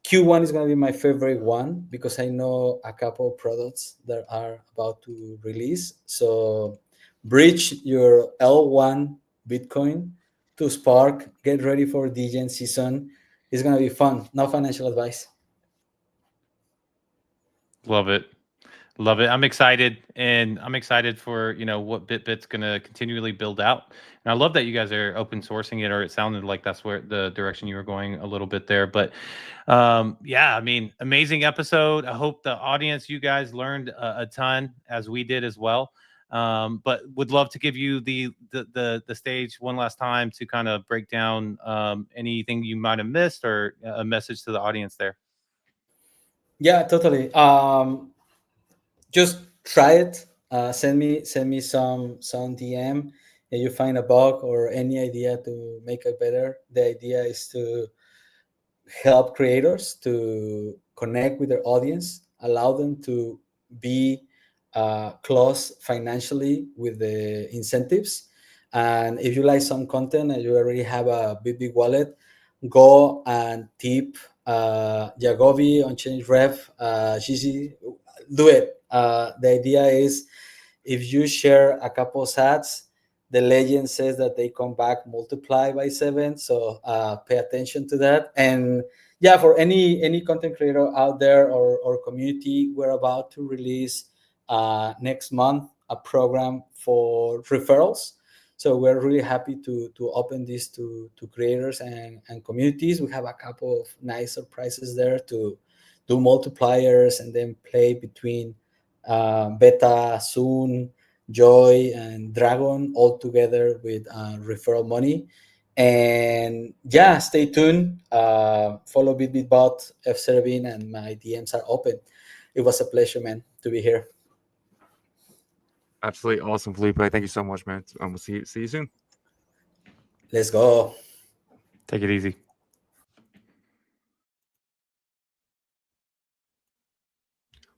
Q1 is going to be my favorite one because I know a couple of products that are about to release. So bridge your L1 Bitcoin to Spark. Get ready for DJing season. It's going to be fun. No financial advice. Love it. Love it. I'm excited, and I'm excited for what BitBit's going to continually build out. And I love that you guys are open sourcing it, or it sounded like that's where the direction you were going a little bit there. But yeah, I mean, amazing episode. I hope the audience, you guys, learned a ton as we did as well. But would love to give you the stage one last time to kind of break down anything you might have missed, or a message to the audience there. Yeah, totally. Just try it. Send me some DM if you find a bug or any idea to make it better. The idea is to help creators to connect with their audience, allow them to be close financially with the incentives. And if you like some content and you already have a big wallet, go and tip Yagobi, OnChain Rev, GG, do it. The idea is if you share a couple sats, the legend says that they come back multiply by 7. So pay attention to that. And yeah, for any content creator out there or community, we're about to release next month a program for referrals. So we're really happy to open this to creators and communities. We have a couple of nice surprises there to do multipliers and then play between Beta, Soon, Joy, and Dragon all together with referral money. And yeah, stay tuned. Follow BitBit F Servin, and my DMs are open. It was a pleasure, man, to be here. Absolutely awesome, Felipe. Thank you so much, man. We'll see you soon. Let's go. Take it easy.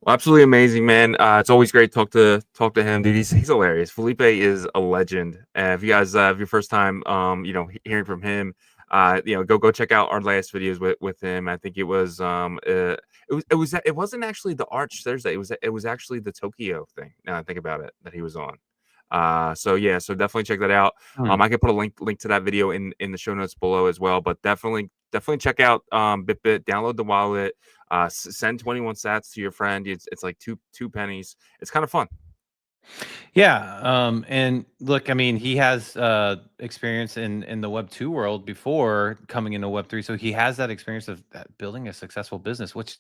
Well, absolutely amazing, man. It's always great to talk to him, dude. He's hilarious. Felipe is a legend. If you guys have your first time, hearing from him, go check out our last videos with him. I think it wasn't actually the Arch Thursday. It was actually the Tokyo thing. Now I think about it, that he was on. So definitely check that out. I can put a link to that video in the show notes below as well. But definitely check out BitBit. Download the wallet. Send 21 sats to your friend. It's like two pennies. It's kind of fun. Yeah. And look, I mean, he has experience in the Web 2 world before coming into Web 3. So he has that experience of building a successful business, which,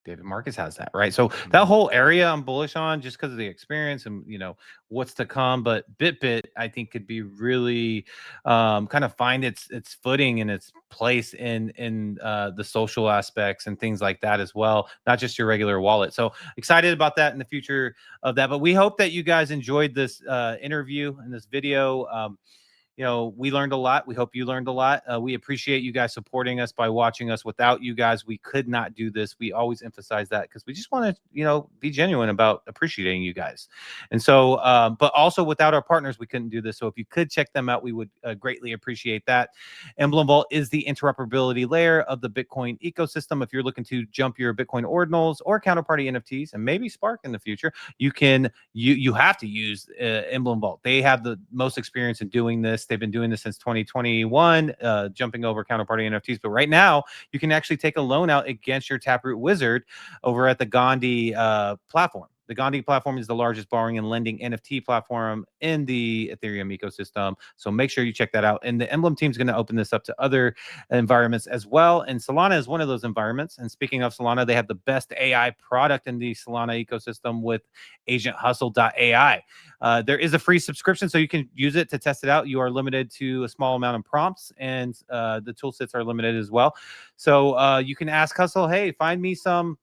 David Marcus has that, right? So that whole area I'm bullish on just because of the experience and, what's to come. But BitBit, I think, could be really kind of find its footing and its place in the social aspects and things like that as well, not just your regular wallet. So excited about that in the future of that. But we hope that you guys enjoyed this interview and this video. We learned a lot. We hope you learned a lot. We appreciate you guys supporting us by watching us. Without you guys, we could not do this. We always emphasize that because we just want to, be genuine about appreciating you guys. And so, but also without our partners, we couldn't do this. So if you could check them out, we would greatly appreciate that. Emblem Vault is the interoperability layer of the Bitcoin ecosystem. If you're looking to jump your Bitcoin ordinals or counterparty NFTs and maybe Spark in the future, you have to use Emblem Vault. They have the most experience in doing this. They've been doing this since 2021, jumping over counterparty NFTs. But right now, you can actually take a loan out against your Taproot Wizard over at the Gandhi platform. The Gandhi platform is the largest borrowing and lending NFT platform in the Ethereum ecosystem. So make sure you check that out. And the Emblem team is going to open this up to other environments as well. And Solana is one of those environments. And speaking of Solana, they have the best AI product in the Solana ecosystem with agenthustle.ai. There is a free subscription, so you can use it to test it out. You are limited to a small amount of prompts, and the tool sets are limited as well. So you can ask Hustle, hey, find me some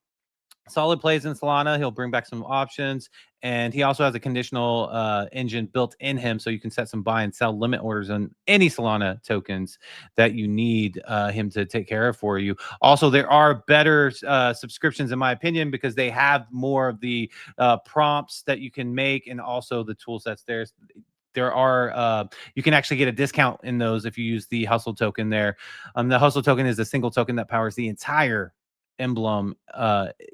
solid plays in Solana. He'll bring back some options, and he also has a conditional engine built in him, so you can set some buy and sell limit orders on any Solana tokens that you need him to take care of for you. Also, there are better subscriptions, in my opinion, because they have more of the prompts that you can make, and also the tool sets there. There are you can actually get a discount in those if you use the Hustle token there. The Hustle token is a single token that powers the entire Emblem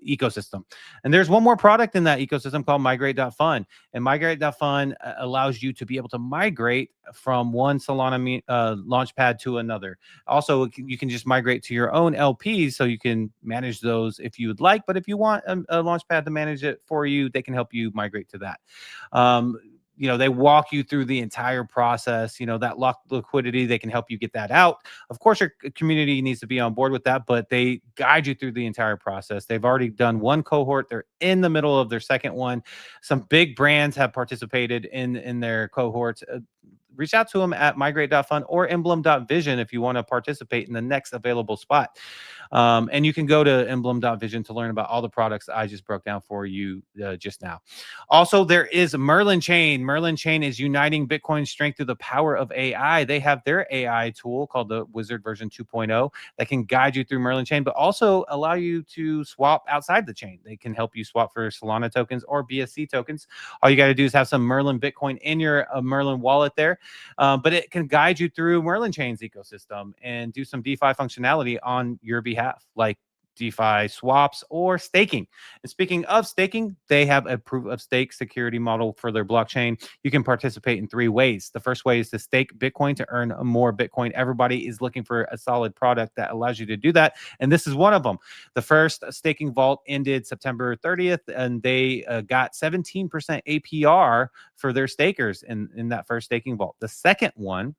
ecosystem. And there's one more product in that ecosystem called migrate.fund. And migrate.fund allows you to be able to migrate from one Solana launchpad to another. Also, you can just migrate to your own LPs, so you can manage those if you would like. But if you want a launchpad to manage it for you, they can help you migrate to that. They walk you through the entire process. That locked liquidity, they can help you get that out. Of course, your community needs to be on board with that, but they guide you through the entire process. They've already done one cohort. They're in the middle of their second one. Some big brands have participated in their cohorts. Reach out to them at migrate.fund or emblem.vision if you want to participate in the next available spot. And you can go to emblem.vision to learn about all the products I just broke down for you just now. Also, there is Merlin Chain. Merlin Chain is uniting Bitcoin's strength through the power of AI. They have their AI tool called the Wizard version 2.0 that can guide you through Merlin Chain, but also allow you to swap outside the chain. They can help you swap for Solana tokens or BSC tokens. All you got to do is have some Merlin Bitcoin in your Merlin wallet there. But it can guide you through Merlin Chain's ecosystem and do some DeFi functionality on your behalf, like DeFi swaps or staking. And speaking of staking, they have a proof of stake security model for their blockchain. You can participate in 3 ways. The first way is to stake Bitcoin to earn more Bitcoin. Everybody is looking for a solid product that allows you to do that, and this is one of them. The first staking vault ended September 30th, and they got 17% APR for their stakers in that first staking vault. The second one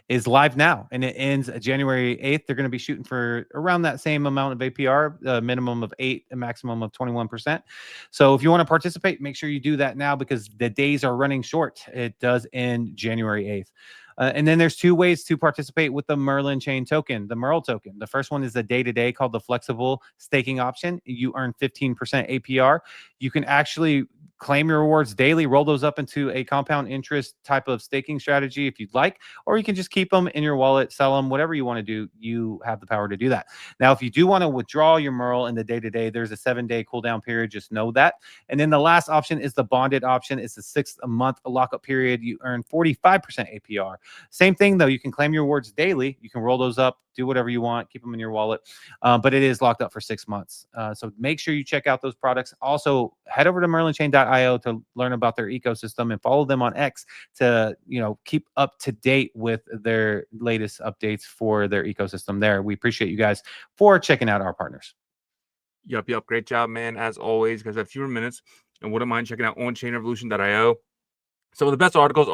is live now, and it ends January 8th. They're going to be shooting for around that same amount of APR, a minimum of 8, a maximum of 21%. So if you want to participate, make sure you do that now because the days are running short. It does end January 8th. And then there's two ways to participate with the Merlin chain token, the Merl token. The first one is the day-to-day called the flexible staking option. You earn 15% APR. You can actually claim your rewards daily, roll those up into a compound interest type of staking strategy if you'd like, or you can just keep them in your wallet, sell them, whatever you want to do. You have the power to do that. Now, if you do want to withdraw your Merl in the day-to-day, there's a 7-day cooldown period. Just know that. And then the last option is the bonded option. It's a 6-month lockup period. You earn 45% APR. Same thing, though. You can claim your rewards daily. You can roll those up, do whatever you want, keep them in your wallet, but it is locked up for 6 months. So make sure you check out those products. Also, head over to merlinchain.io to learn about their ecosystem and follow them on X to, keep up to date with their latest updates for their ecosystem there. We appreciate you guys for checking out our partners. Yep. Great job, man. As always, because I have a few more minutes and wouldn't mind checking out OnChainRevolution.io. Some of the best articles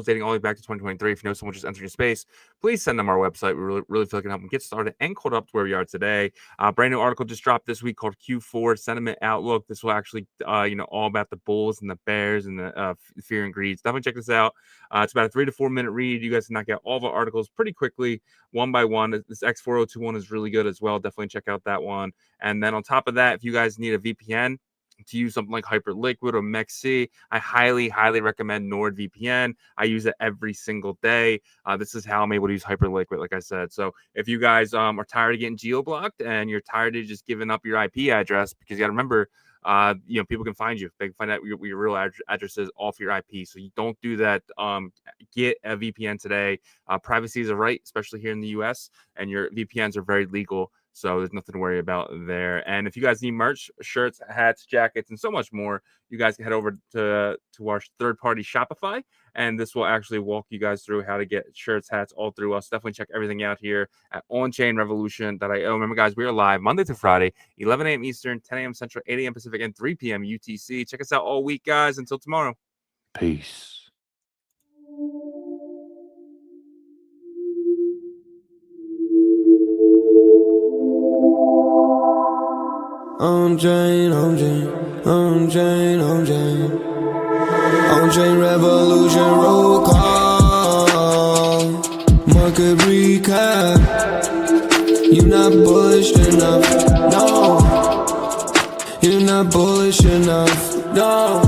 dating all the way back to 2023. If you know someone just entered your space, please send them our website. We really feel like it can help them get started and caught up to where we are today. Brand new article just dropped this week called Q4 Sentiment Outlook. This will actually, all about the bulls and the bears and the fear and greed. Definitely check this out. It's about a 3 to 4 minute read. You guys can knock out all of our articles pretty quickly, one by one. This X4021 is really good as well. Definitely check out that one. And then on top of that, if you guys need a VPN to use something like Hyperliquid or MEXC, I highly recommend NordVPN. I use it every single day. This is how I'm able to use Hyperliquid, like I said. So if you guys are tired of getting geo-blocked and you're tired of just giving up your IP address, because you got to remember, people can find you. They can find out what your real address is off your IP. So you don't do that. Get a VPN today. Privacy is a right, especially here in the US, and your VPNs are very legal. So there's nothing to worry about there. And if you guys need merch, shirts, hats, jackets, and so much more, you guys can head over to our third-party Shopify, and this will actually walk you guys through how to get shirts, hats, all through us. Definitely check everything out here at OnChainRevolution.io. Remember, guys, we are live Monday to Friday, 11 a.m. Eastern, 10 a.m. Central, 8 a.m. Pacific, and 3 p.m. UTC. Check us out all week, guys. Until tomorrow. Peace. OnChain Revolution roll call. Market recap. You're not bullish enough. No. You're not bullish enough. No.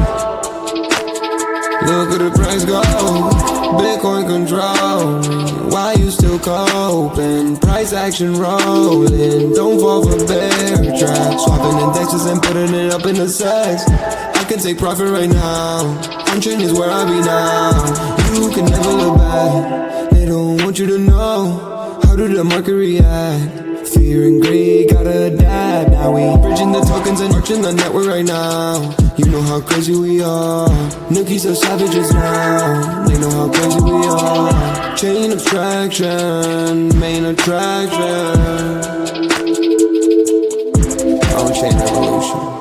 Look at the price go. Bitcoin control. Why you still coping? Price action rolling. Don't fall for bear tracks. Swapping indexes and putting it up in the sex. I can take profit right now. OnChain is where I be now. You can never look back. They don't want you to know. How did the market react? Fear and greed gotta adapt. Now we bridging the tokens and arching the network right now. You know how crazy we are. Nookies are savages now. They know how crazy we are. Chain abstraction, main attraction. OnChain Revolution.